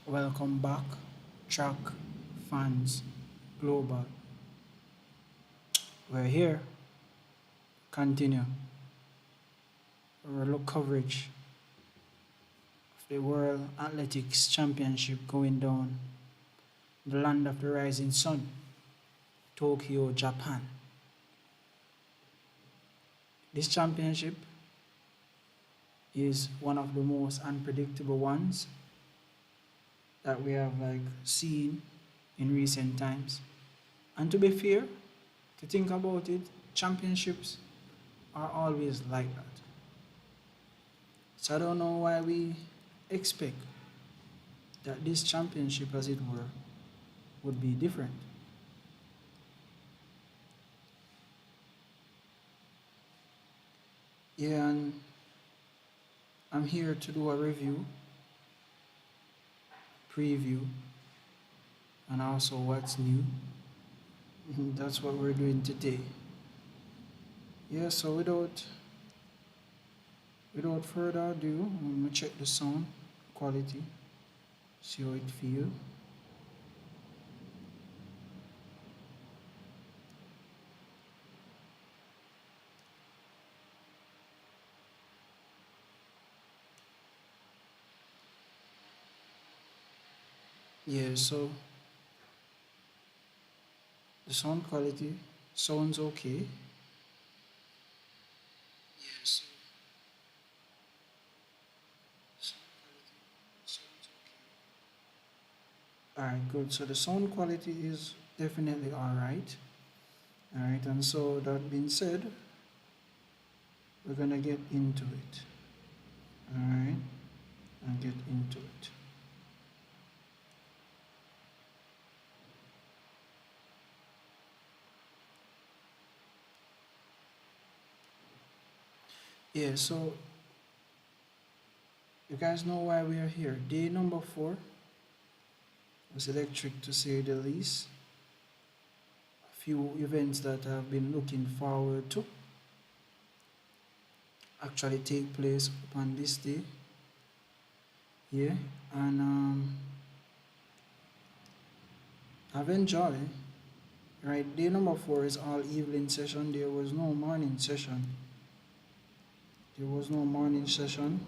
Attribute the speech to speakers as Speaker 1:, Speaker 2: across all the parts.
Speaker 1: Welcome back, track fans global. We're here. Continue our look coverage of the World Athletics Championship going down the land of the rising sun, Tokyo, Japan. This championship is one of the most unpredictable ones that we have seen in recent times. And to be fair, to think about it, championships are always like that. So I don't know why we expect that this championship, as it were, would be different. Yeah, and I'm here to do a review, preview, and also what's new. That's what we're doing today. Yeah, so without further ado, I'm gonna check the sound quality, see how it feels. Yeah, so the sound quality sounds okay. Yeah, so sound quality sounds okay. Alright, good. So the sound quality is definitely alright. Alright, and so that being said, we're gonna get into it. Alright, and get into it. Yeah, so you guys know why we are here. Day number 4 was electric to say the least. A few events that I've been looking forward to actually take place upon this day. Yeah, and I've enjoyed. Right, day number 4 is all evening session. There was no morning session. There was no morning session.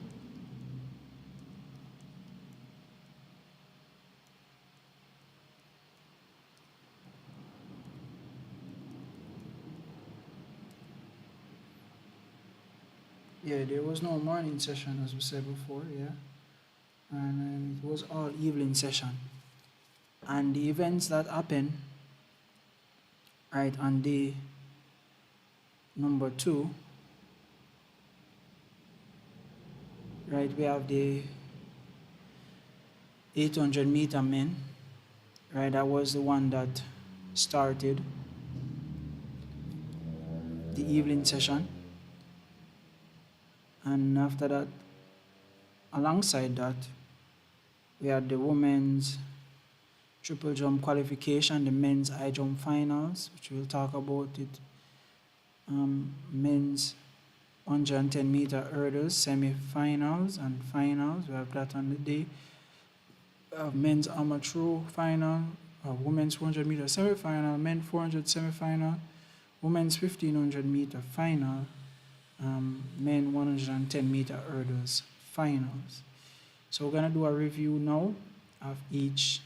Speaker 1: Yeah, there was no morning session as we said before, yeah. And it was all evening session. And the events that happened, right, on day number 2, right, we have the 800-meter men, right, that was the one that started the evening session. And after that, alongside that, we had the women's triple jump qualification, the men's high jump finals, which we'll talk about it. Men's 110-meter hurdles, semi-finals and finals. We have that on the day. Men's amateur final, women's 400-meter semi-final, men's 400 semi-final, women's 1500-meter final, men 110-meter hurdles finals. So we're gonna do a review now of each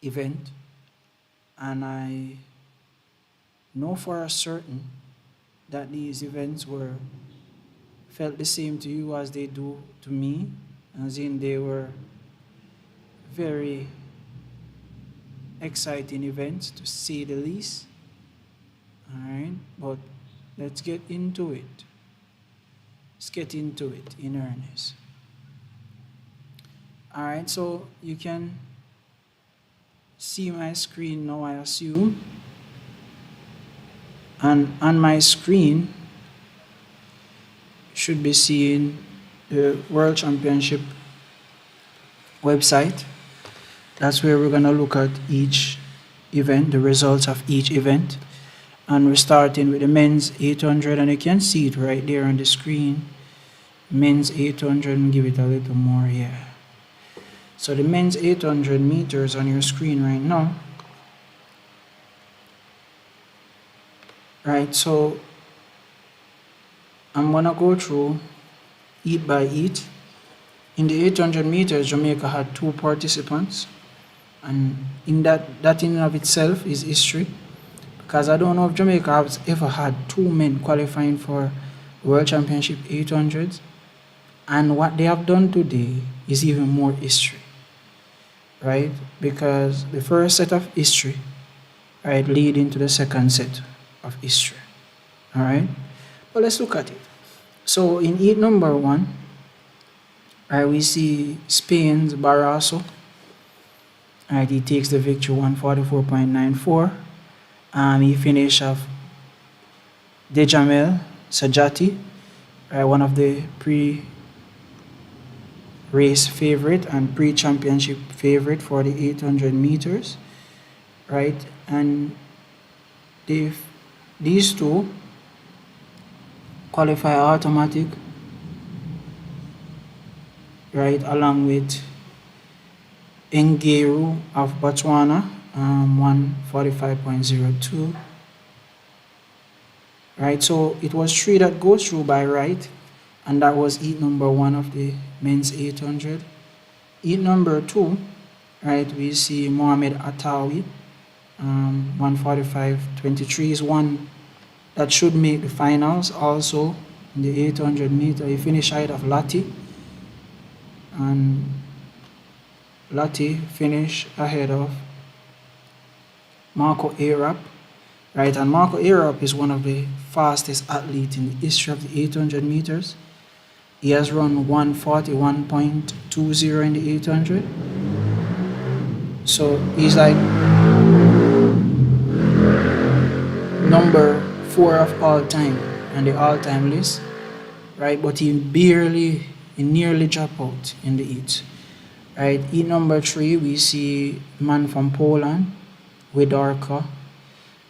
Speaker 1: event, and I know for a certain that these events felt the same to you as they do to me, as in they were very exciting events to say the least. Alright, but let's get into it. Let's get into it in earnest. Alright, so you can see my screen now, I assume. And on my screen, you should be seeing the World Championship website. That's where we're going to look at each event, the results of each event. And we're starting with the men's 800, and you can see it right there on the screen. Men's 800, and give it a little more here. So the men's 800 meters on your screen right now. Right, so I'm gonna go through heat by heat. In the 800 meters, Jamaica had 2 participants, and in that in and of itself is history, because I don't know if Jamaica has ever had 2 men qualifying for World Championship 800s, and what they have done today is even more history, right? Because the first set of history, right, lead into the second set of history, all right? But let's look at it. So in heat number 1, right, we see Spain's Barroso. Right, he takes the victory 144.94. He finished off Dejamel Sajati, one of the pre-race favorite and pre-championship favorite for the 800 meters, right? And these two qualify automatic, right, along with Ngeru of Botswana, 145.02. Right, so it was 3 that goes through by right, and that was heat number 1 of the men's 800. Heat number 2, right, we see Mohamed Atawi, 145.23 is one that should make the finals also in the 800 meter. He finished ahead of Lati, and Lati finished ahead of Marco Arap, right? And Marco Arap is one of the fastest athletes in the history of the 800 meters. He has run 141.20 in the 800. So he's like number 4 of all time on the all-time list, right? But he nearly dropped out in the heat. Right, heat number 3, we see man from Poland, Widorka,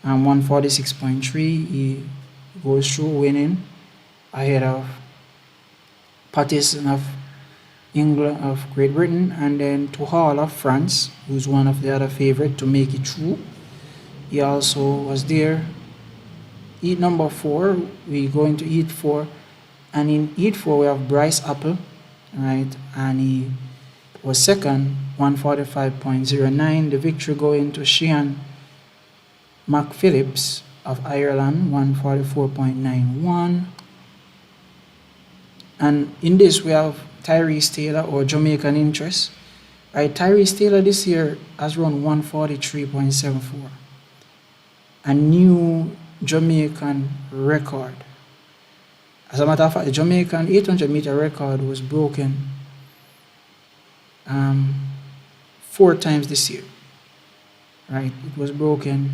Speaker 1: 146.3. He goes through winning ahead of Pattison of England, of Great Britain, and then Tuhal of France, who's one of the other favorite to make it through. He also was there. Heat number 4, we go into heat 4, and in heat 4 we have Bryce Apple, right, and he was second, 145.09. The victory going to Sheehan McPhillips of Ireland, 144.91. And in this we have Tyrese Taylor, or Jamaican interest. Right, Tyrese Taylor this year has run 143.74. A new Jamaican record. As a matter of fact, the Jamaican 800 meter record was broken 4 times this year. Right, it was broken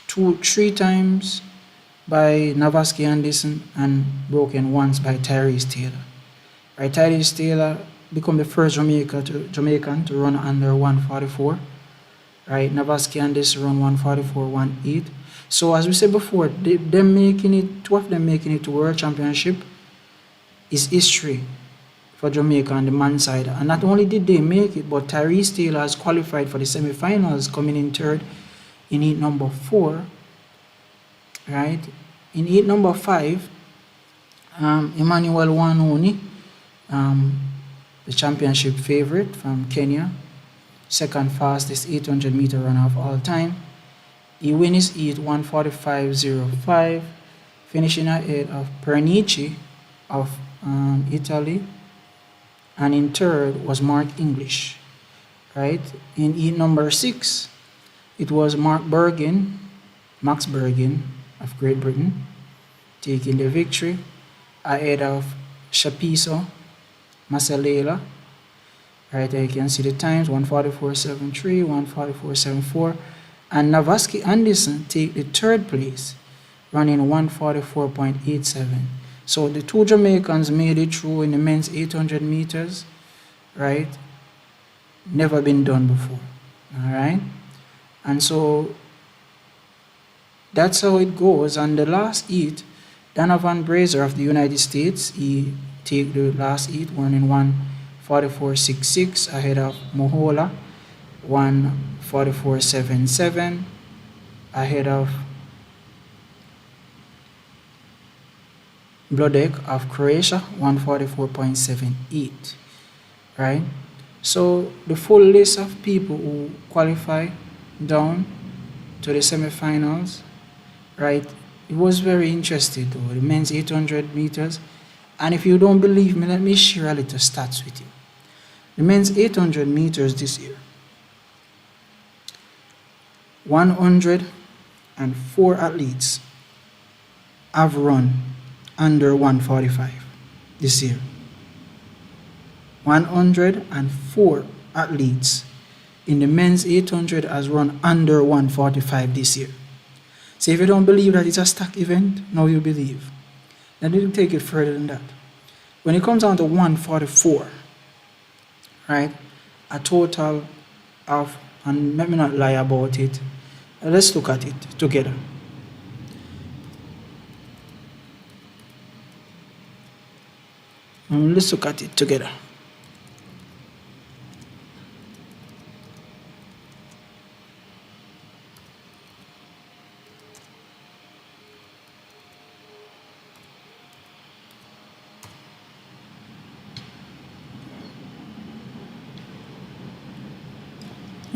Speaker 1: 3 times by Navaski Anderson and broken once by Tyrese Taylor. Right, Tyrese Taylor became the first Jamaican to run under 144. Right, Navaski Anderson run 144.18. So as we said before, them making it, 2 of them making it to World Championship is history for Jamaica on the man side. And not only did they make it, but Tyrese Taylor has qualified for the semi-finals, coming in 3rd in heat number 4. Right, in heat number 5, Emmanuel Wanoni, the championship favorite from Kenya, 2nd fastest 800 meter runner of all time. He wins his heat 145.05, finishing ahead of Pernici of Italy, and in 3rd was Mark English. Right, in heat number 6, it was Max Bergin of Great Britain taking the victory ahead of Shapiso Masalela. Right, you can see the times, 144.73, 144.74, and Navaski Anderson take the 3rd place, running 144.87. So the 2 Jamaicans made it through in the men's 800 meters, right? Never been done before, all right? And so that's how it goes. And the last heat, Donovan Brazier of the United States, he take the last heat, running 144.66 ahead of Mohola, 144.77 ahead of Blodek of Croatia, 144.78, right? So the full list of people who qualify down to the semifinals, right? It was very interesting though, the men's 800 meters. And if you don't believe me, let me share a little stats with you. The men's 800 meters this year, 104 athletes have run under 145 this year. 104 athletes in the men's 800 has run under 145 this year. So if you don't believe that it's a stack event, now you believe. Let me take it further than that. When it comes down to 144, right, a total of, and let me not lie about it, let's look at it together. Let's look at it together.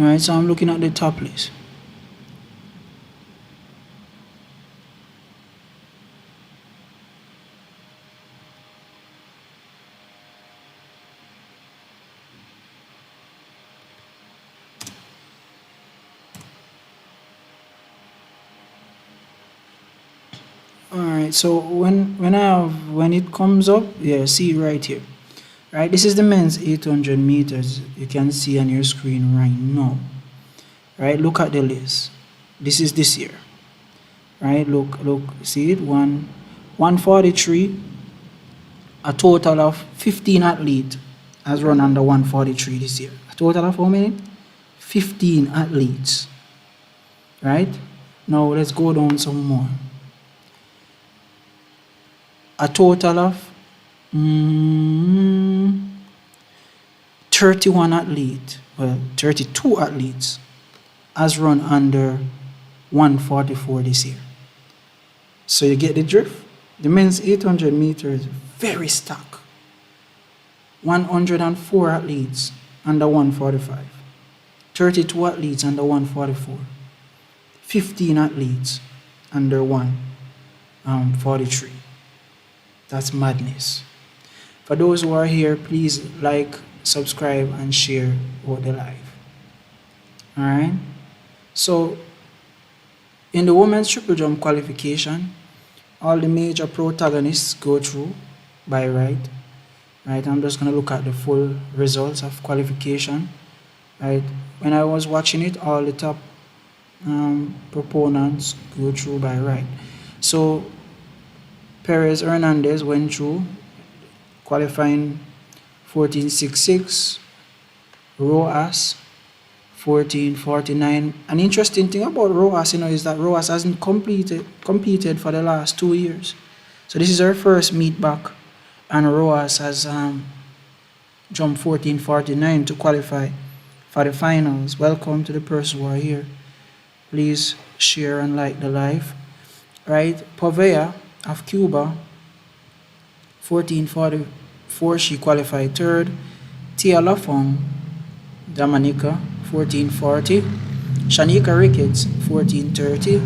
Speaker 1: All right, so I'm looking at the top list. All right, so when it comes up, yeah, see right here, right? This is the men's 800 meters. You can see on your screen right now, right? Look at the list. This is this year, right? Look, see it, 143. A total of 15 athletes has run under 143 this year. A total of how many? 15 athletes, right? Now let's go down some more. A total of 31 athletes, well, 32 athletes has run under 144 this year. So you get the drift? The men's 800 meters, very stuck. 104 athletes under 145. 32 athletes under 144. 15 athletes under 143. That's madness. For those who are here, please like, subscribe, and share about the live. All right. So, in the women's triple jump qualification, all the major protagonists go through by right. Right. I'm just gonna look at the full results of qualification. Right. When I was watching it, all the top proponents go through by right. So Perez Hernandez went through, qualifying 14.66, Roas 14.49. An interesting thing about Roas, is that Roas hasn't competed for the last 2 years. So this is her first meet back, and Roas has jumped 14.49 to qualify for the finals. Welcome to the person who are here. Please share and like the live. Right, Povea of Cuba, 14.44, she qualified third. Tia Lafong, Dominica, 14.40. Shanika Ricketts, 14.30.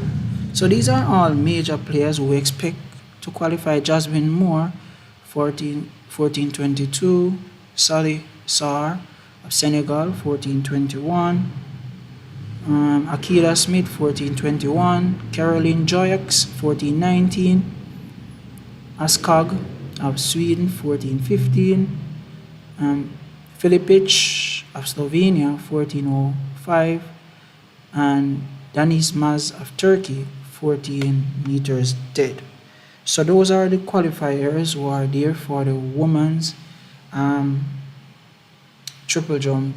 Speaker 1: So these are all major players who expect to qualify. Jasmine Moore, 14.22. Sally Sarr of Senegal, 14.21. Akira Smith, 14.21. Caroline Joyx, 14.19. Askog of Sweden, 14.15. Filipic of Slovenia, 14.05. And Danis Maz of Turkey, 14 meters dead. So those are the qualifiers who are there for the women's triple jump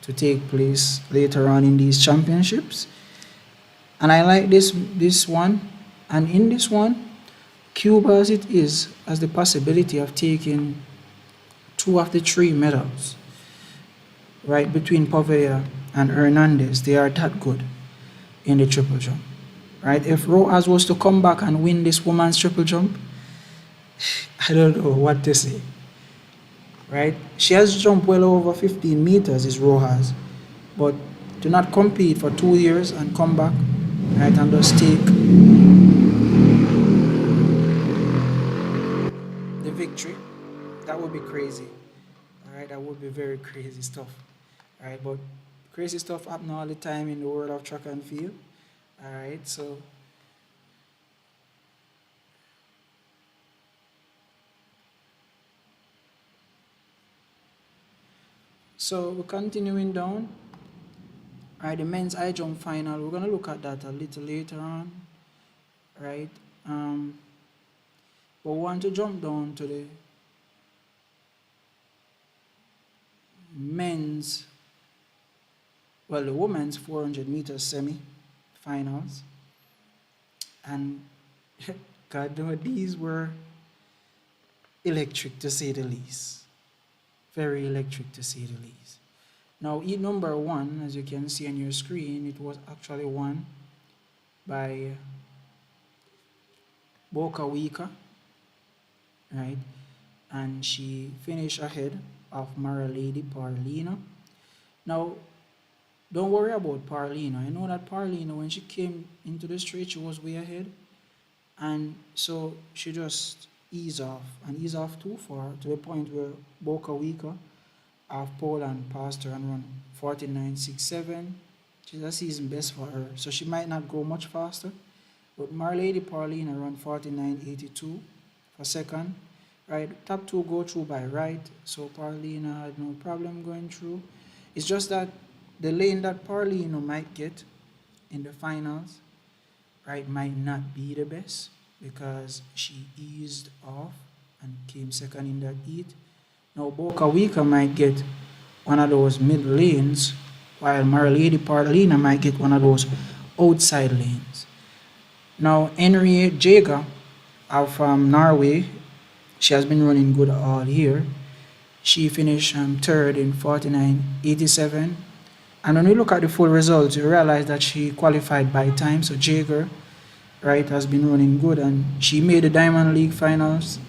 Speaker 1: to take place later on in these championships. And I like this one. And in this one, Cuba as it is has the possibility of taking two of the three medals, right, between Poveda and Hernandez. They are that good in the triple jump, right? If Rojas was to come back and win this woman's triple jump, I don't know what to say, right? She has jumped well over 15 meters, is Rojas, but to not compete for 2 years and come back, right, and just take the victory, that would be crazy, all right? That would be very crazy stuff, all right? But crazy stuff happen all the time in the world of track and field, all right? So we're continuing down. All right, the men's high jump final. We're gonna look at that a little later on, right? But we want to jump down to the men's, well, the women's 400 meters semi-finals, and God knows these were electric to say the least. Very electric to say the least. Now, heat number one, as you can see on your screen, it was actually won by Boca Wika, right? And she finished ahead of Mara Lady Parlina. Now, don't worry about Parlina. I know that Parlina, when she came into the straight, she was way ahead. And so she just eased off and eased off too far to the point where Boca Wika of Poland passed her and run 49.67. She's a season best for her, so she might not go much faster. But Marlady Paulina run 49.82 for second. Right, top two go through by right, so Paulina had no problem going through. It's just that the lane that Paulina might get in the finals, right, might not be the best because she eased off and came second in that heat. Now Boca Wika might get one of those mid lanes, while Marlady Paulina might get one of those outside lanes. Now Henriette Jager from Norway, she has been running good all year. She finished third in 49.87. And when we look at the full results, you realize that she qualified by time. So Jager, right, has been running good, and she made the Diamond League finals.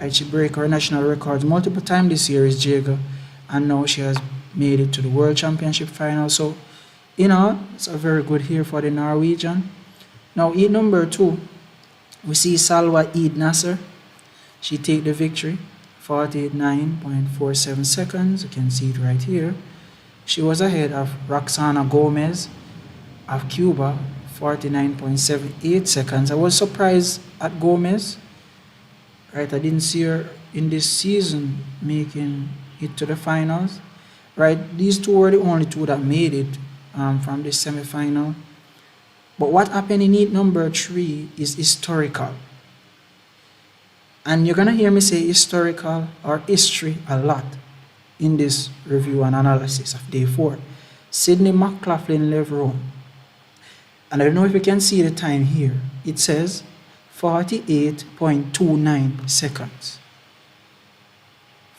Speaker 1: Right, she broke her national records multiple times this year, is Jager, and now she has made it to the World Championship final. So, it's a very good year for the Norwegian. Now, heat number two, we see Salwa Eid Nasser. She take the victory, 49.47 seconds. You can see it right here. She was ahead of Roxana Gomez of Cuba, 49.78 seconds. I was surprised at Gomez. Right, I didn't see her in this season making it to the finals. Right, these two were the only two that made it from the semi-final. But what happened in heat number three is historical. And you're gonna hear me say historical or history a lot in this review and analysis of day 4. Sydney McLaughlin-Levrone. And I don't know if you can see the time here. It says 48.29 seconds.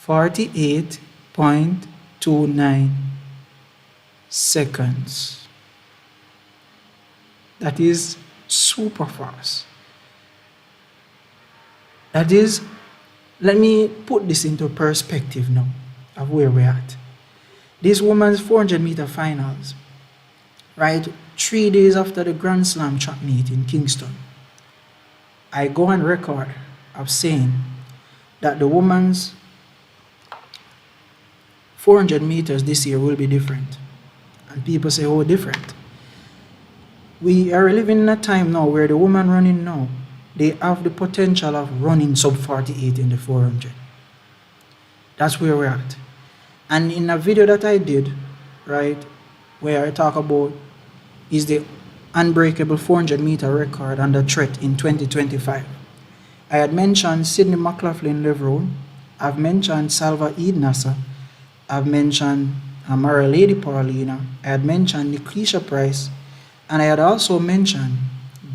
Speaker 1: 48.29 seconds. That is super fast. That is, let me put this into perspective now of where we're at. This woman's 400-meter finals, right, 3 days after the Grand Slam track meet in Kingston, I go on record of saying that the woman's 400 meters this year will be different. And people say, oh, different. We are living in a time now where the woman running now, they have the potential of running sub 48 in the 400. That's where we're at. And in a video that I did, right, where I talk about is the unbreakable 400-meter record under threat in 2025. I had mentioned Sydney McLaughlin-Levrone. I've mentioned Salwa Eid Nasser. I've mentioned Mara Lady Paulina. I had mentioned Niklisha Price. And I had also mentioned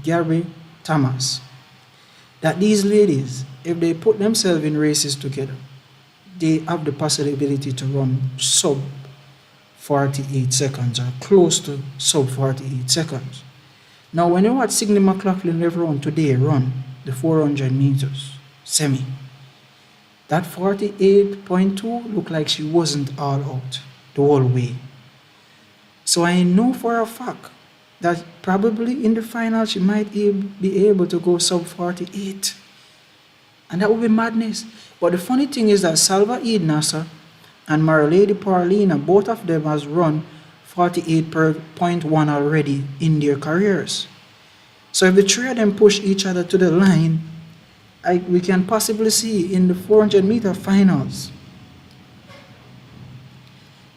Speaker 1: Gary Thomas. That these ladies, if they put themselves in races together, they have the possibility to run sub 48 seconds or close to sub 48 seconds. Now, when you watch Sydney McLaughlin run today run the 400 meters semi, that 48.2 looked like she wasn't all out the whole way. So I know for a fact that probably in the final she might be able to go sub 48. And that would be madness. But the funny thing is that Salva Eid Nasser and Marlady Paulina, both of them has run 48.1 already in their careers. So if the three of them push each other to the line, we can possibly see in the 400-meter finals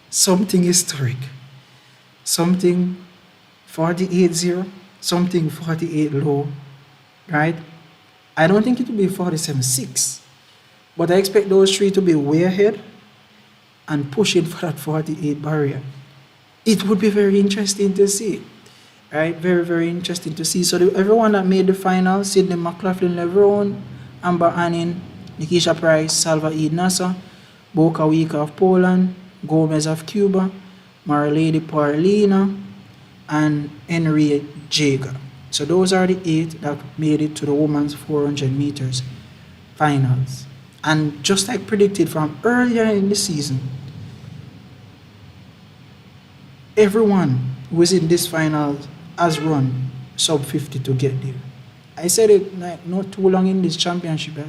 Speaker 1: something historic, something 48-0, something 48 low, right? I don't think it will be 47-6, but I expect those three to be way ahead and pushing for that 48 barrier. It would be very interesting to see, right? Very, very interesting to see. So everyone that made the final, Sydney McLaughlin, Leveron, Amber Annin, Nikisha Price, Salva Eid Nasser, Boka Wika of Poland, Gomez of Cuba, Marlady Paulina, and Henry Jager. So those are the 8 that made it to the women's 400 meters finals. And just like predicted from earlier in the season, everyone who was in this final has run sub 50 to get there. I said it like not too long in this championship, but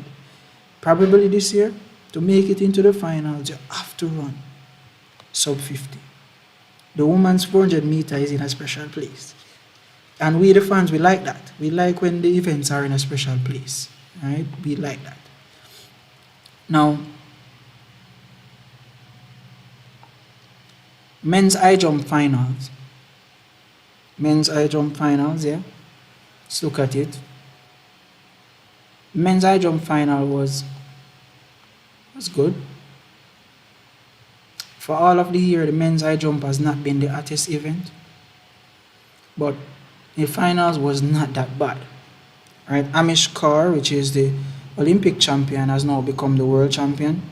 Speaker 1: probably this year, to make it into the finals, you have to run sub 50. The women's 400 meter is in a special place. And we, the fans, we like that. We like when the events are in a special place, right? We like that. Now, men's high jump finals. Men's high jump finals, yeah. Let's look at it. Men's high jump final was good. For all of the year, the men's high jump has not been the hottest event, but the finals was not that bad, right? Amish Kaur, which is the Olympic champion, has now become the world champion.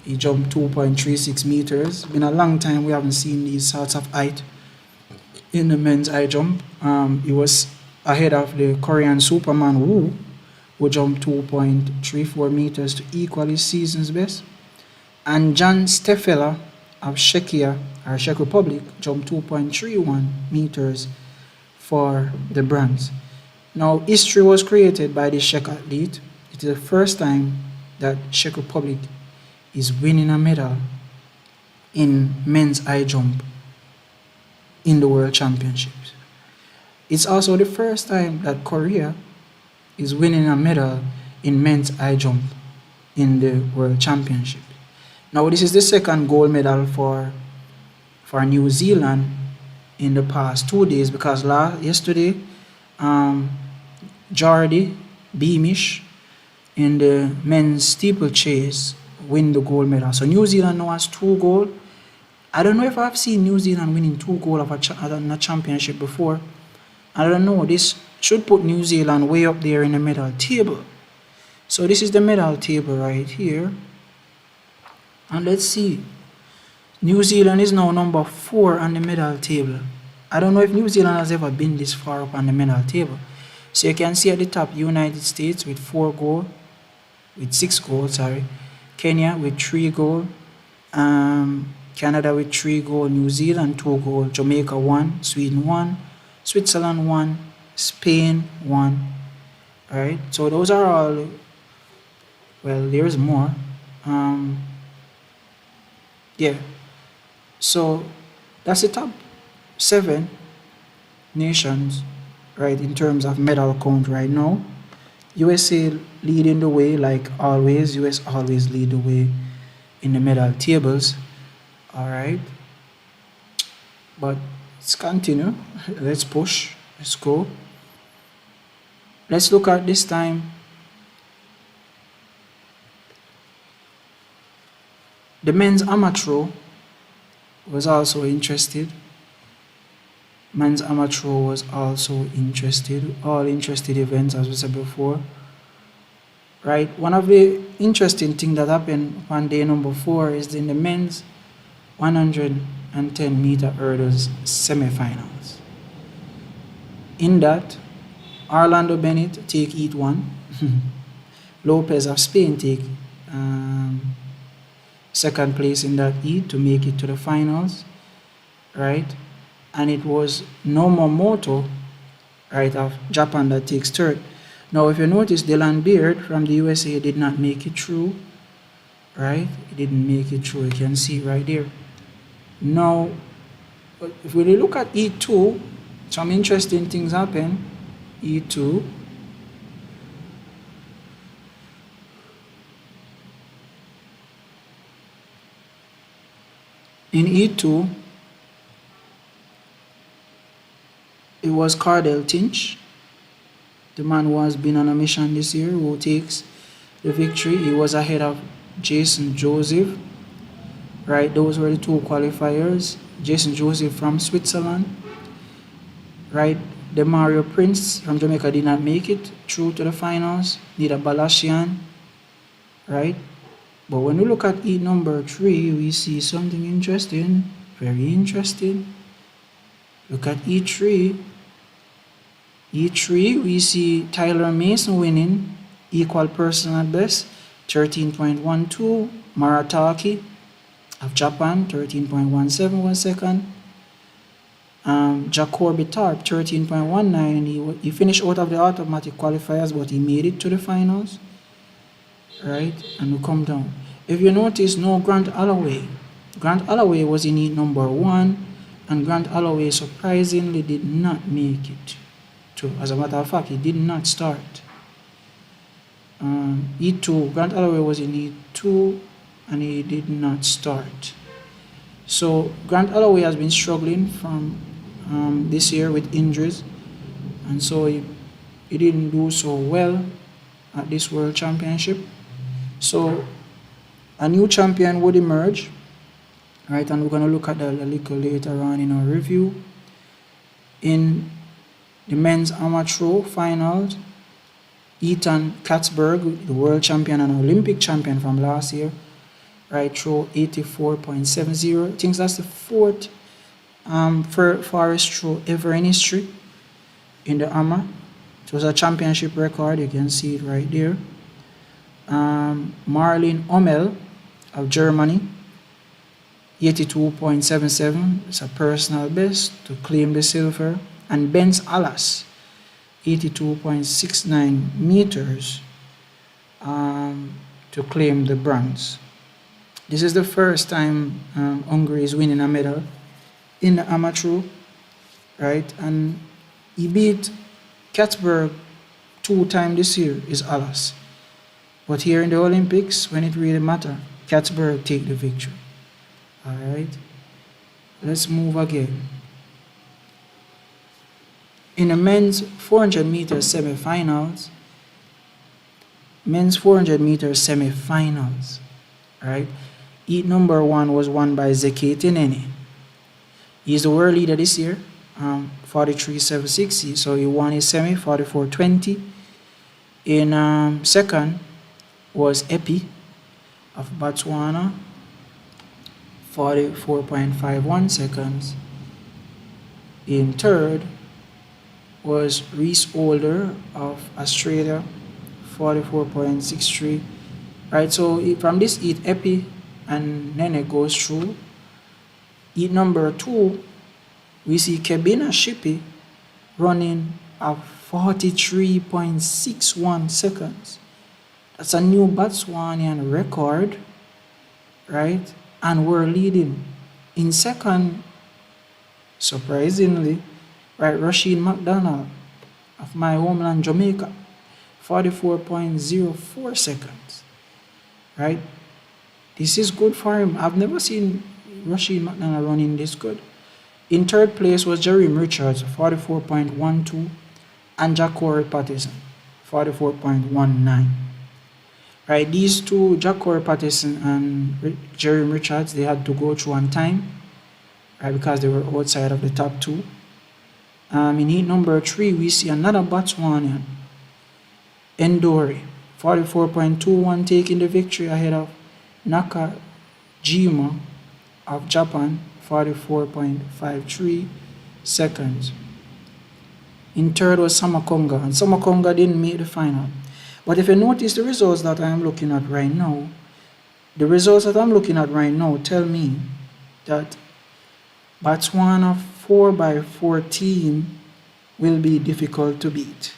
Speaker 1: He jumped 2.36 meters. It's been a long time we haven't seen these sorts of height in the men's high jump. He was ahead of the Korean Superman Woo, who jumped 2.34 meters to equal his season's best. And John Steffela of Czechia, or Czech Republic, jumped 2.31 meters for the bronze. Now, history was created by the Czech athlete. It is the first time that Czech Republic is winning a medal in men's high jump in the World Championships. It's also the first time that Korea is winning a medal in men's high jump in the World Championship. Now, this is the second gold medal for New Zealand in the past 2 days, because yesterday, Jordy Beamish in the men's steeplechase win the gold medal. So New Zealand now has 2 gold. I don't know if I've seen New Zealand winning 2 gold of a championship before. I don't know. This should put New Zealand way up there in the medal table. So this is the medal table right here. And let's see. New Zealand is now number 4 on the medal table. I don't know if New Zealand has ever been this far up on the medal table. So you can see at the top, United States with 4 gold, with 6 gold, sorry. Kenya with 3 gold. Canada with 3 gold. New Zealand 2 gold. Jamaica 1. Sweden 1. Switzerland 1. Spain 1. Alright, so those are all. Well, there's more. Yeah. So that's the top 7 nations, right, in terms of medal count right now. USA leading the way like always. US always lead the way in the medal tables. All right. But let's continue. Let's push. Let's go. Let's look at this time. The men's amateur was also interested. Men's amateur was also interested. All interested events, as we said before. right? One of the interesting things that happened on day number 4 is in the men's 110-meter hurdles semifinals. In that, Orlando Bennett take heat 1, Lopez of Spain take second place in that heat to make it to the finals, right? And it was Nomomoto, right, of Japan that takes third. Now, if you notice, Dylan Beard from the USA did not make it through, right? He didn't make it through. You can see right there. Now, if we look at E2, some interesting things happen. E2. In E2, it was Cardell Tinch, the man who has been on a mission this year, who takes the victory. He was ahead of Jason Joseph, right? Those were the two qualifiers. Jason Joseph from Switzerland, right? The Mario Prince from Jamaica did not make it through to the finals. Neither Balashian, right? But when we look at heat number 3, we see something interesting, very interesting. Look at E3. E3, we see Tyler Mason winning, equal personal best, 13.12. Marataki of Japan, 13.17 was second. Jacoby Tarp, 13.19, and he finished out of the automatic qualifiers, but he made it to the finals, right? And we come down. If you notice, no Grant Holloway. Grant Holloway was in heat number 1, and Grant Holloway surprisingly did not make it. As a matter of fact, he did not start. E2, Grant Holloway was in E2 and he did not start. So Grant Holloway has been struggling from this year with injuries, and so he didn't do so well at this World Championship. So a new champion would emerge, right? And we're going to look at that a little later on in our review. In the men's amateur finals, Ethan Katzberg, the world champion and Olympic champion from last year, right, throw 84.70. I think that's the 4th farthest throw ever in history in the AMA. It was a championship record, you can see it right there. Marlin Ommel of Germany, 82.77. It's a personal best to claim the silver. And Benz Alas, 82.69 meters to claim the bronze. This is the first time Hungary is winning a medal in the amateur, right? And he beat Katzberg 2 times this year, is Alas. But here in the Olympics, when it really matters, Katzberg take the victory. All right, let's move again. In the men's 400 meter semifinals, right? Heat number 1 was won by Zeke Tinene. He's the world leader this year, 43.76. So he won his semi, 44.20. In second was Epi of Botswana, 44.51 seconds. In third was Reese Older of Australia, 44.63. Right, so from this heat, Epi and Nene goes through. Heat number 2, we see Kebina Shippey running at 43.61 seconds. That's a new Botswanian record, right? And we're leading. In second, surprisingly, right, Rasheen McDonald of my homeland Jamaica, 44.04 seconds, right? This is good for him. I've never seen Rasheen McDonald running this good. In third place was Jeremy Richards, 44.12, and Jacori Patterson, 44.19. Right, these two, Jacori Patterson and Jeremy Richards, they had to go through on time, right, because they were outside of the top 2. In heat number 3, we see another Botswanian, Endori, 44.21, taking the victory ahead of Nakajima of Japan, 44.53 seconds. In third was Samakonga, and Samakonga didn't make the final. But if you notice the results that I am looking at right now, tell me that Botswana 4x4 team will be difficult to beat.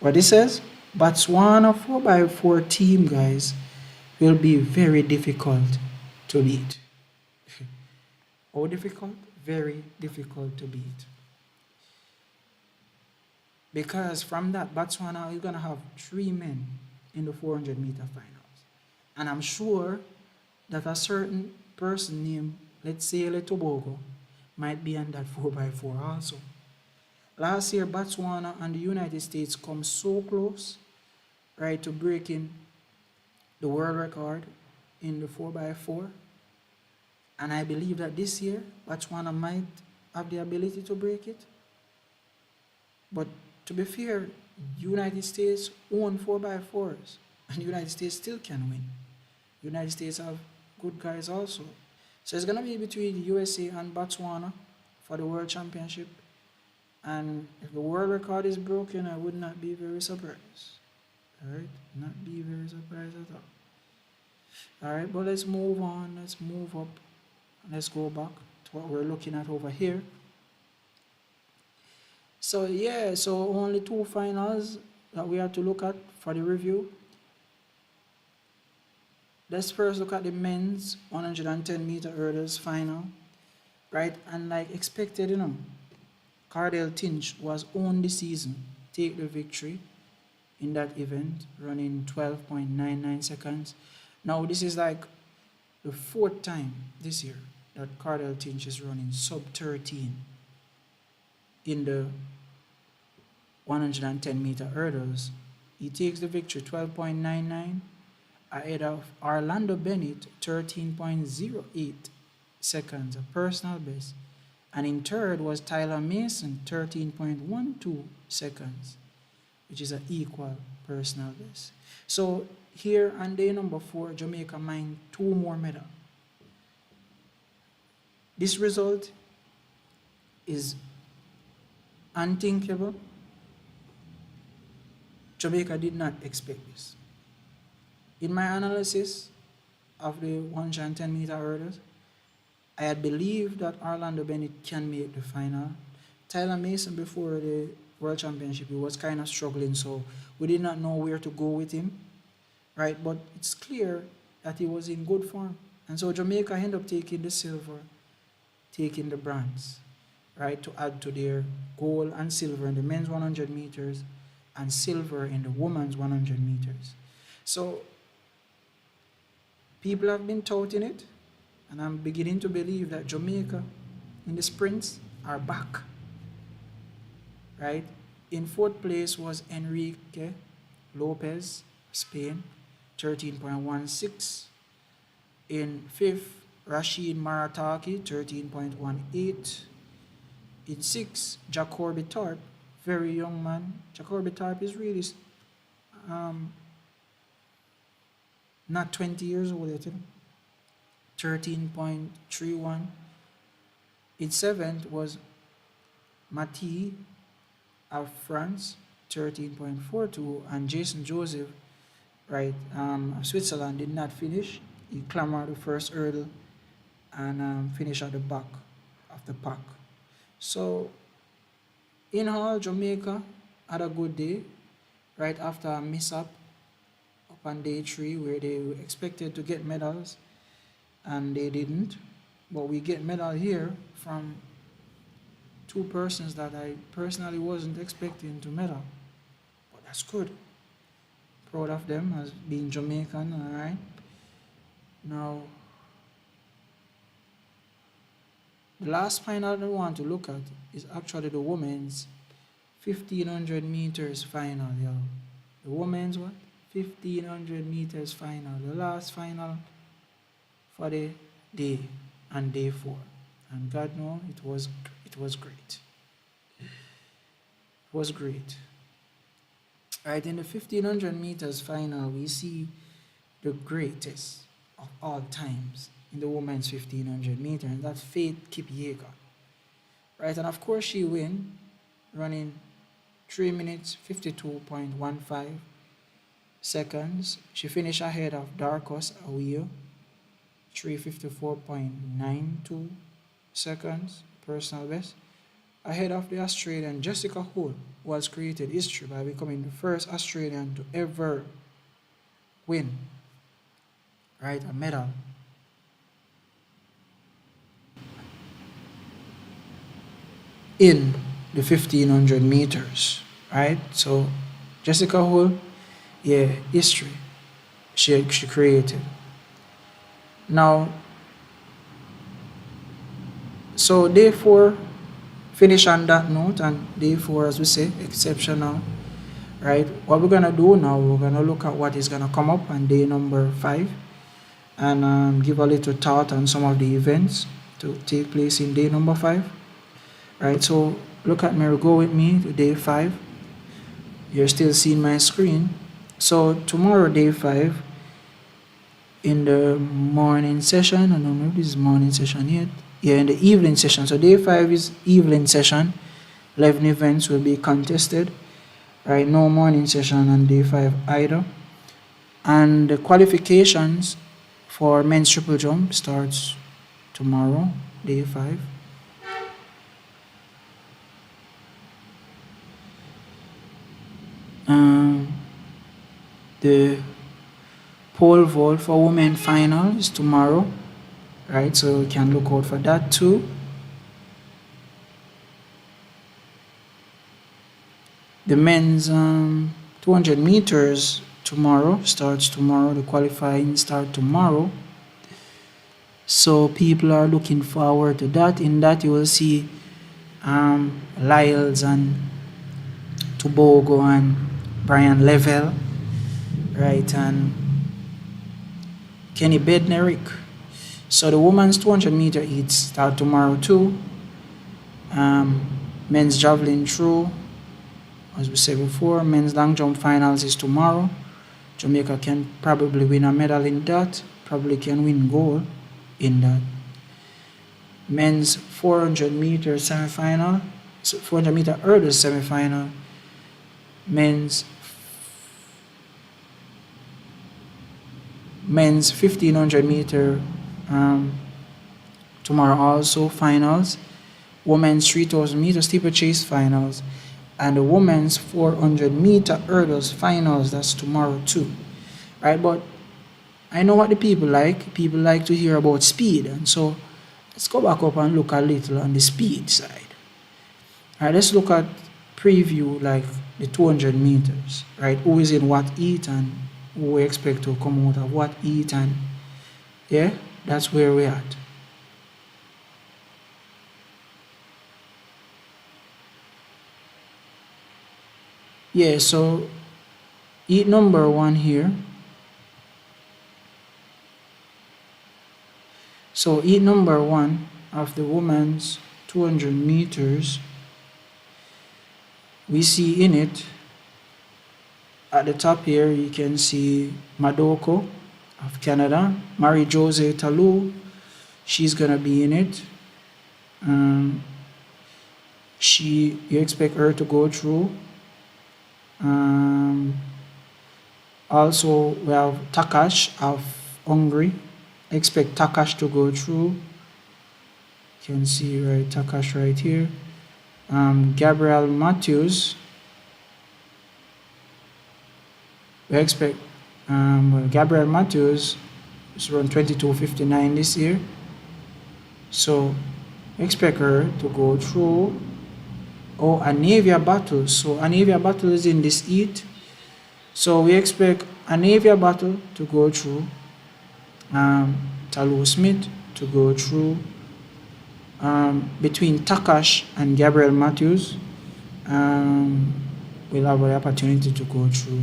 Speaker 1: What it says? Botswana 4x4 team, guys, will be very difficult to beat. How difficult? Very difficult to beat. Because from that, Botswana is going to have 3 men in the 400-meter finals. And I'm sure that a certain person named, let's say, Tobago, might be on that 4x4 also. Last year, Botswana and the United States come so close, right, to breaking the world record in the 4x4. And I believe that this year, Botswana might have the ability to break it. But to be fair, United States own 4x4s, and the United States still can win. United States have good guys also. So it's going to be between the USA and Botswana for the World Championship. And if the world record is broken, I would not be very surprised. Alright? Not be very surprised at all. Alright, but let's move on. Let's move up. Let's go back to what we're looking at over here. So yeah, so only 2 finals that we have to look at for the review. Let's first look at the men's 110-meter hurdles final. Right? And like expected, Cardell Tinch was on the season, take the victory in that event, running 12.99 seconds. Now this is like the 4th time this year that Cardell Tinch is running sub 13 in the 110-meter hurdles. He takes the victory 12.99 ahead of Orlando Bennett, 13.08 seconds, a personal best. And in third was Tyler Mason, 13.12 seconds, which is an equal personal best. So here on day number 4, Jamaica mined 2 more medals. This result is unthinkable. Jamaica did not expect this. In my analysis of the 110-meter hurdles, I had believed that Orlando Bennett can make the final. Tyler Mason, before the World Championship, he was kind of struggling, so we did not know where to go with him, right? But it's clear that he was in good form. And so Jamaica ended up taking the silver, taking the bronze, right, to add to their gold and silver in the men's 100 meters and silver in the women's 100 meters. So people have been touting it, and I'm beginning to believe that Jamaica in the sprints are back, right? In 4th place was Enrique Lopez, Spain, 13.16. In 5th, Rashid Marataki, 13.18. In 6th, Jacoby Tarp, very young man. Jacoby Tarp is really not 20 years old yet, 13.31. In 7th was Mati of France, 13.42, and Jason Joseph, right, of Switzerland, did not finish. He clambered the first hurdle and finished at the back of the pack. So in all, Jamaica had a good day, right after a mishap up on day 3 where they were expected to get medals and they didn't. But we get medal here from 2 persons that I personally wasn't expecting to medal. But that's good. Proud of them as being Jamaican, alright? Now, the last final I want to look at is actually the women's 1500 meters final, yo. The women's what? 1500 meters final. The last final for the day and day 4. And God knows it was great. It was great. Right, in the 1500 meters final, we see the greatest of all times in the women's 1500 meter, and that's Faith Kipyega. Right, and of course she win, running 3 minutes 52.15 seconds. She finished ahead of Darkos Awio, 354.92 seconds, personal best. Ahead of the Australian Jessica Hull, who has created history by becoming the first Australian to ever win, right, a medal in the 1500 meters, right? So Jessica Hull, yeah, history she created. Now, so day four, finish on that note, and day four, as we say, exceptional, right? What we're gonna do now, we're gonna look at what is gonna come up on day number 5, and give a little thought on some of the events to take place in day number 5, right? So look at me, or go with me to day 5. You're still seeing my screen. So tomorrow, day 5, in the morning session, I don't know if this is morning session yet. Yeah, in the evening session. So day 5 is evening session. 11 events will be contested. Right, no morning session on day 5 either. And the qualifications for men's triple jump starts tomorrow, day 5. The pole vault for women final is tomorrow, right? So you can look out for that too. The men's 200 meters starts tomorrow. The qualifying start tomorrow. So people are looking forward to that. In that you will see Lyles and Tobago and Brian Level, right, and Kenny Bednarick. So the women's 200 meter heats start tomorrow too. Men's javelin throw, as we said before. Men's long jump finals is tomorrow. Jamaica can probably win a medal in that, probably can win gold in that. Men's 400 meter semi-final, 400 meter hurdles semi-final. Men's 1500 meter tomorrow also finals. Women's 3000 meter steeplechase finals, and the women's 400 meter hurdles finals, that's tomorrow too, right? But I know what the people like. People like to hear about speed, and so let's go back up and look a little on the speed side. All right, let's look at preview like the 200 meters, right? Who is in what heat and who we expect to come out of what heat, and yeah, that's where we're at. Yeah, so heat number 1 here. So heat number 1 of the women's 200 meters, we see in it, at the top here, you can see Madoko of Canada, Marie-Jose Talou, she's gonna be in it. You expect her to go through. Also, we have Takash of Hungary. Expect Takash to go through. You can see right Takash right here. Gabriel Matthews. We expect Gabriel Matthews is around 22:59 this year. So expect her to go through. Oh, Anavia Battle. So Anavia Battle is in this heat. So we expect Anavia Battle to go through. Talou Smith to go through. Between Takash and Gabriel Matthews, we'll have the opportunity to go through.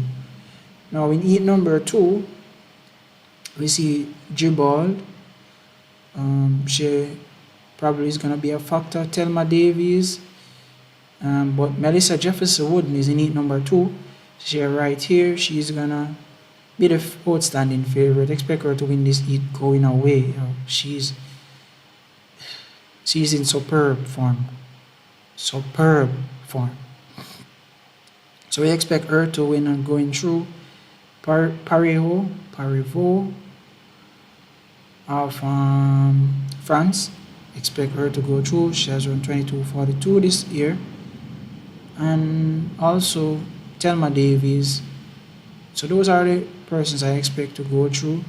Speaker 1: Now in heat number 2, we see Jibald. She probably is going to be a factor. Thelma Davies. But Melissa Jefferson Wooden is in heat number 2. She right here, she's gonna be the outstanding favorite. Expect her to win this heat going away. She's in superb form. Superb form. So we expect her to win and going through Parivo of France. Expect her to go through. She has run 22.42 this year. And also Thelma Davies. So those are the persons I expect to go through.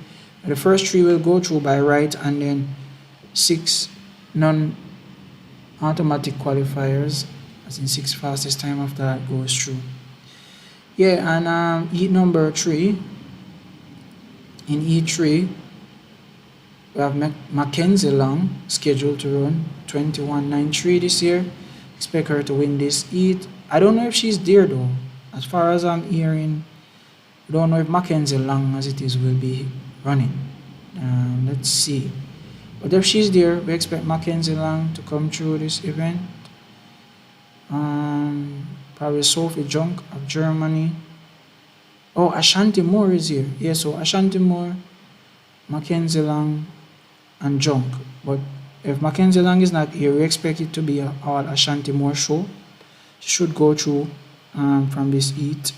Speaker 1: The first three will go through by right, and then 6 non-automatic qualifiers, as in 6 fastest time after that goes through. Yeah, and heat number 3. In heat 3, we have Mackenzie Long scheduled to run 21.93 this year. Expect her to win this heat. I don't know if she's there though. As far as I'm hearing, I don't know if Mackenzie Long as it is will be running. Let's see. But if she's there, we expect Mackenzie Long to come through this event. Probably Sophie Junk of Germany. Oh, Ashanti Moore is here. Yeah, so Ashanti Moore, Mackenzie Long, and Junk. But if Mackenzie Long is not here, we expect it to be all Ashanti Moore show. She should go through from this heat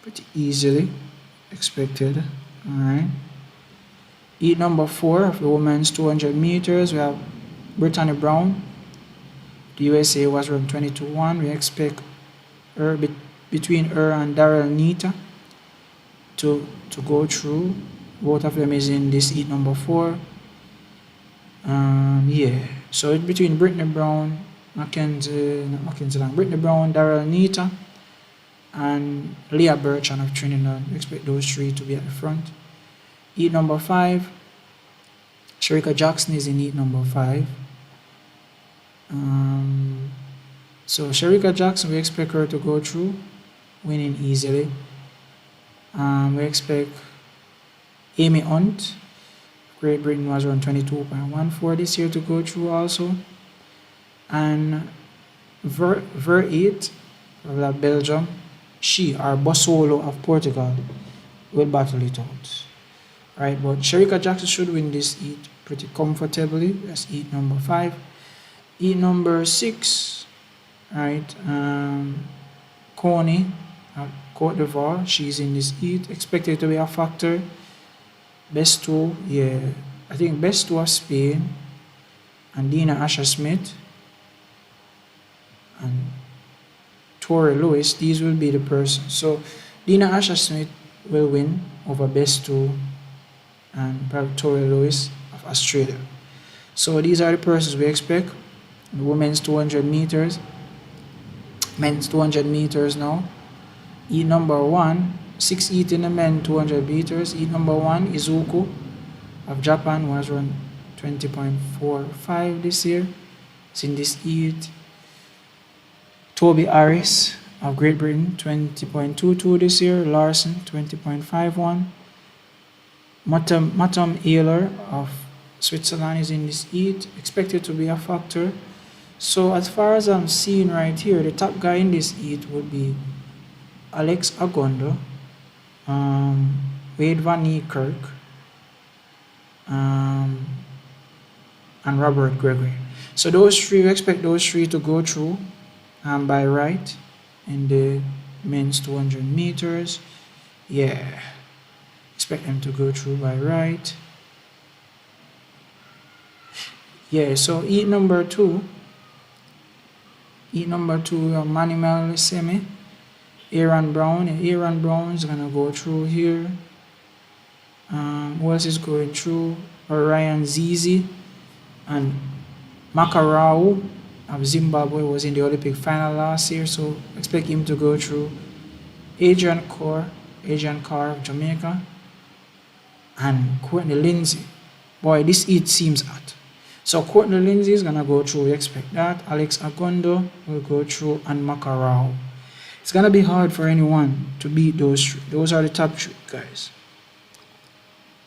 Speaker 1: pretty easily. Expected. Alright. Heat number 4 of the women's 200 meters, we have Brittany Brown. The USA was run 22.1. We expect her between her and Daryl Nita to go through. Both of them is in this heat number 4. Yeah. So it's between Brittany Brown, Brittany Brown, Daryl Nita, and Leah Bertrand of Trinidad. We expect those 3 to be at the front. Heat number 5. Shericka Jackson is in heat number 5. So Shericka Jackson, we expect her to go through, winning easily. We expect Amy Hunt, Great Britain was around 22.14 this year, to go through also. And Ver8 of Belgium, she, or Bossolo of Portugal, will battle it out. Right, but Shericka Jackson should win this heat pretty comfortably. That's heat number 5. Heat number 6, right? Coney, Cote d'Ivoire, she's in this heat. Expected to be a factor. Best 2, yeah, I think best 2 of Spain, and Dina Asher Smith and Tori Lewis. These will be the persons. So Dina Asher Smith will win over best 2 and probably Tori Lewis of Australia. So these are the persons we expect. The women's 200 meters, men's 200 meters now. Heat number 1, 6 heat in the men 200 meters. Heat number 1, Izuku of Japan was run 20.45 this year. It's in this heat. Toby Harris of Great Britain 20.22 this year. Larson 20.51. Matam Ehler of Switzerland is in this heat, expected to be a factor. So as far as I'm seeing right here, the top guy in this heat would be Alex Agondo, Wade Van Niekerk, and Robert Gregory. So those 3, we expect those 3 to go through by right in the men's 200 meters. Yeah. Expect them to go through by right. Yeah, so heat number 2, Manuel Semi, Aaron Brown. Aaron Brown is gonna go through here. Who else is going through? Orion Zizi and Makarau of Zimbabwe was in the Olympic final last year, so expect him to go through. Adrian Carr of Jamaica, and Courtney Lindsay. Boy, this heat seems hot. So Courtney Lindsay is gonna go through, we expect that. Alex Agondo will go through, and Makarau. It's gonna be hard for anyone to beat those 3. Those are the top 3 guys.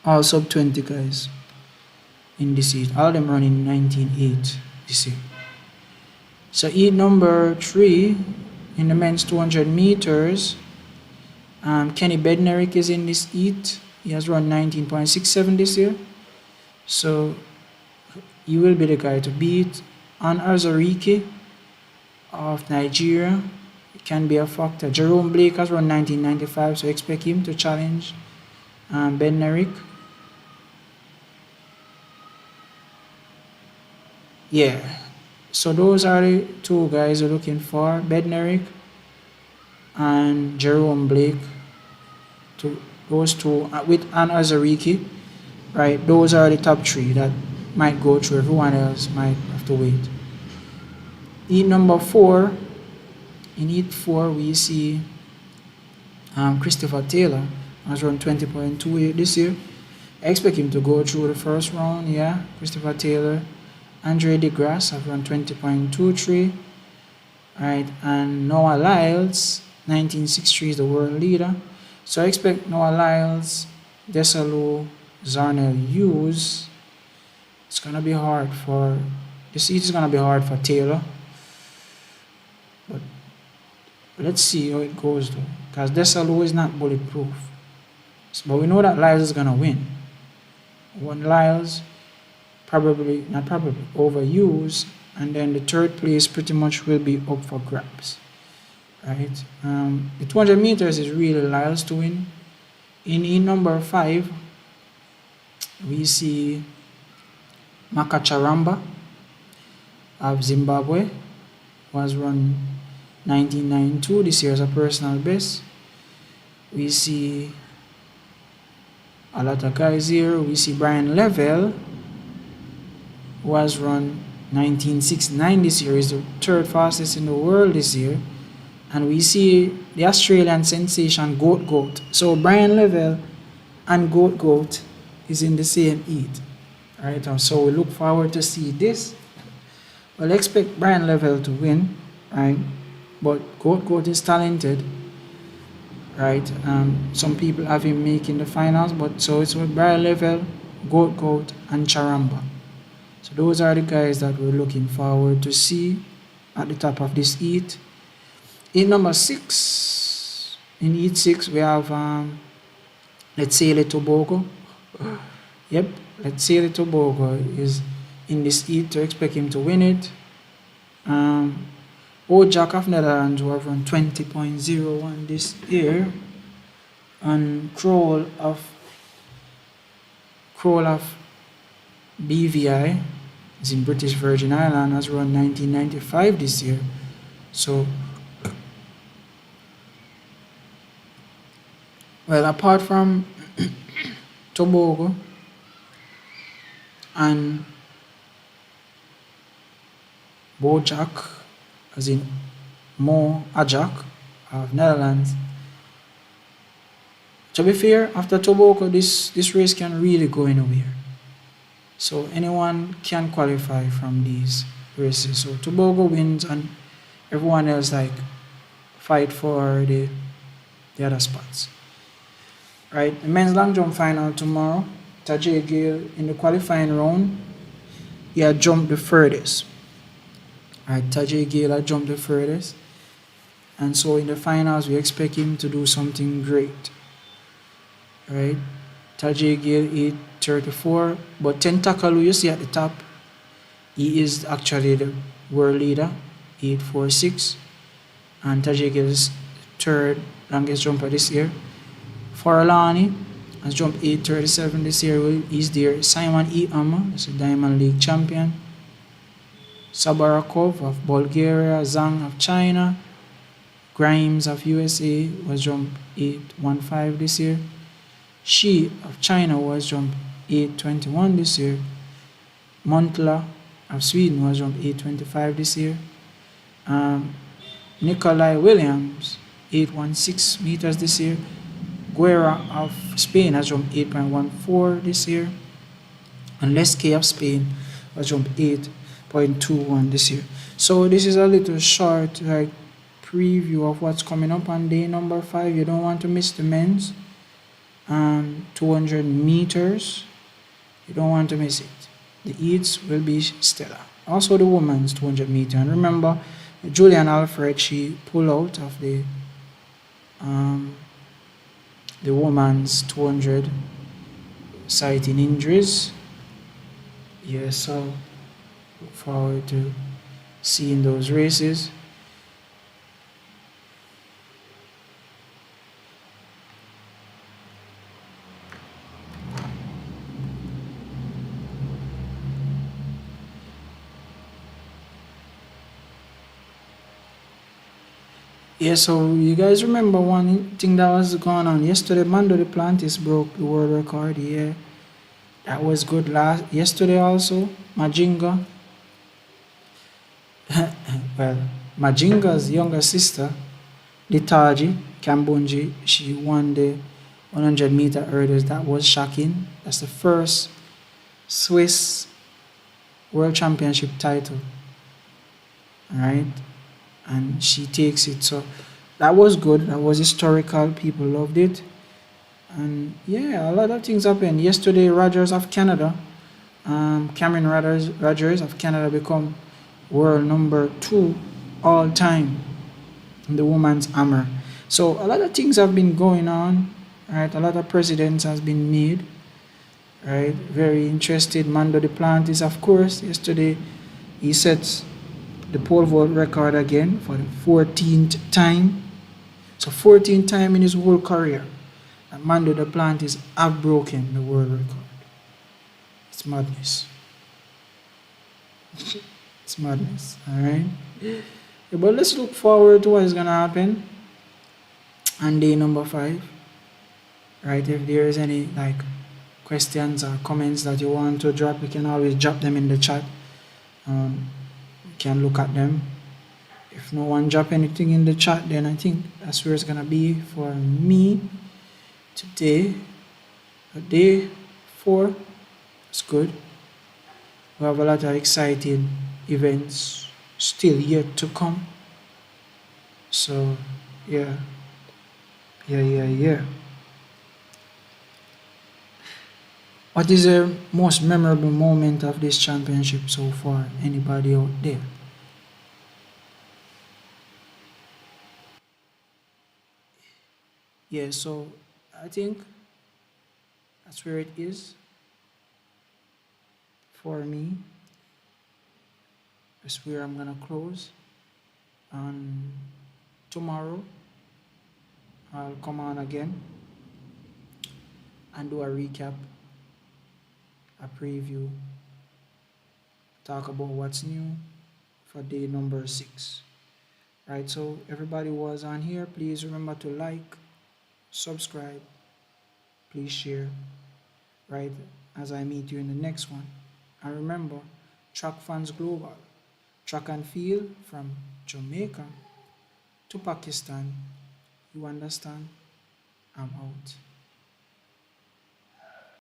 Speaker 1: All sub 20 guys in this heat. All of them running 19.8 this year. So heat number 3 in the men's 200 meters, Kenny Bednarik is in this heat. He has run 19.67 this year. So he will be the guy to beat. An Azariki of Nigeria can be a factor. Jerome Blake has run 1995, so expect him to challenge Bednarik. Yeah, so those are the two guys we're looking for, Bednarik and Jerome Blake. Those two with An Azariki, right? Those are the top three that might go through. Everyone else might have to wait. Heat number 4. In heat 4, we see Christopher Taylor has run 20.28 this year. I expect him to go through the first round. Yeah, Christopher Taylor. Andre DeGrasse have run 20.23. Right, and Noah Lyles, 1963 is the world leader. So I expect Noah Lyles, Desalu, Zarnell Hughes. It's gonna be hard for this heat is gonna be hard for Taylor. But let's see how it goes though. Because Desalu is not bulletproof. But we know that Lyles is gonna win. One Lyles not probably overused, and then the third place pretty much will be up for grabs, right? The 200 meters is really Lyles to win. In number 5, we see Makacharamba of Zimbabwe, was run 1992 this year as a personal best. We see a lot of guys here. We see Brian Level, was run 1969 this year, is the 3rd fastest in the world this year. And we see the Australian sensation Goat. So Brian Level and Goat is in the same heat, right? So we look forward to see this. Well, expect Brian Level to win, right? But Goat is talented, right? Some people have him making the finals, but so it's with Brian Level, Goat, and Charamba. So those are the guys that we're looking forward to see at the top of this heat. In number 6, in heat 6, we have Let's Sail It Tobago. Yep, Let's Sail It Tobago is in this heat, to expect him to win it. Jack of Netherlands, who have run 20.01 this year, and Kroll of BVI is in British Virgin Islands, has run 1995 this year. So, well, apart from Tobago and Bojack, as in Mo Ajak of Netherlands, to be fair, after Tobago, this race can really go anywhere. So anyone can qualify from these races. So Tobago wins and everyone else fight for the other spots. Right, the men's long jump final tomorrow. Tajay Gale in the qualifying round, he had jumped the furthest. Right, Tajay Gale had jumped the furthest. And so in the finals, we expect him to do something great. Right, Tajay Gale 8:34, but Tentakalu, you see at the top, he is actually the world leader, 8:46, and Tajay Gale is 3rd longest jumper this year. Forlani has jumped 8:37 this year. He's there. Simon Iama is a Diamond League champion. Sabarakov of Bulgaria, Zhang of China, Grimes of USA was jumped 8:15 this year. Shi of China was jumped 8:21 this year. Montla of Sweden was jumped 8:25 this year. Nikolai Williams 8:16 meters this year. Guerra of Spain has jumped 8.14 this year. And Leske of Spain was jumped 8.21 this year. So this is a little short preview of what's coming up on day number 5. You don't want to miss the men's 200 meters. You don't want to miss it. The heats will be stellar. Also the women's 200 meter. And remember, Julian Alfred, she pulled out of the the woman's 200 citing injuries. Yeah, so look forward to seeing those races. Yeah, so you guys remember one thing that was going on yesterday? Mando Duplantis broke the world record. Yeah, that was good. Last yesterday also, Majinga. Well, Majinga's younger sister, Litaji Kambunji, she won the 100-meter hurdles. That was shocking. That's the first Swiss World Championship title, right? And she takes it. So that was good. That was historical. People loved it. And yeah, a lot of things happened. Yesterday, Rogers of Canada, Cameron Rogers of Canada become world number 2 all time in the woman's hammer. So a lot of things have been going on, right? A lot of presidents has been made, right? Very interested. Mando Duplantis, of course, yesterday he sets the pole vault record again for the 14th time. So 14th time in his whole career. And Mando Duplantis have broken the world record. It's madness. It's madness. Alright? Yeah, but let's look forward to what is gonna happen on day number 5. Right? If there is any questions or comments that you want to drop, you can always drop them in the chat. We can look at them. If no one drop anything in the chat, then I think that's where it's gonna be for me today. Day 4. It's good. We have a lot of exciting events still yet to come. So yeah. What is the most memorable moment of this championship so far? Anybody out there? Yeah, so I think that's where it is for me. That's where I'm gonna close. And tomorrow I'll come on again and do a recap, a preview, talk about what's new for day number 6. Right, so everybody who was on here, please remember to like, subscribe, please share, right, as I meet you in the next one. And remember, Track Fans Global, track and field from Jamaica to Pakistan. You understand? I'm out.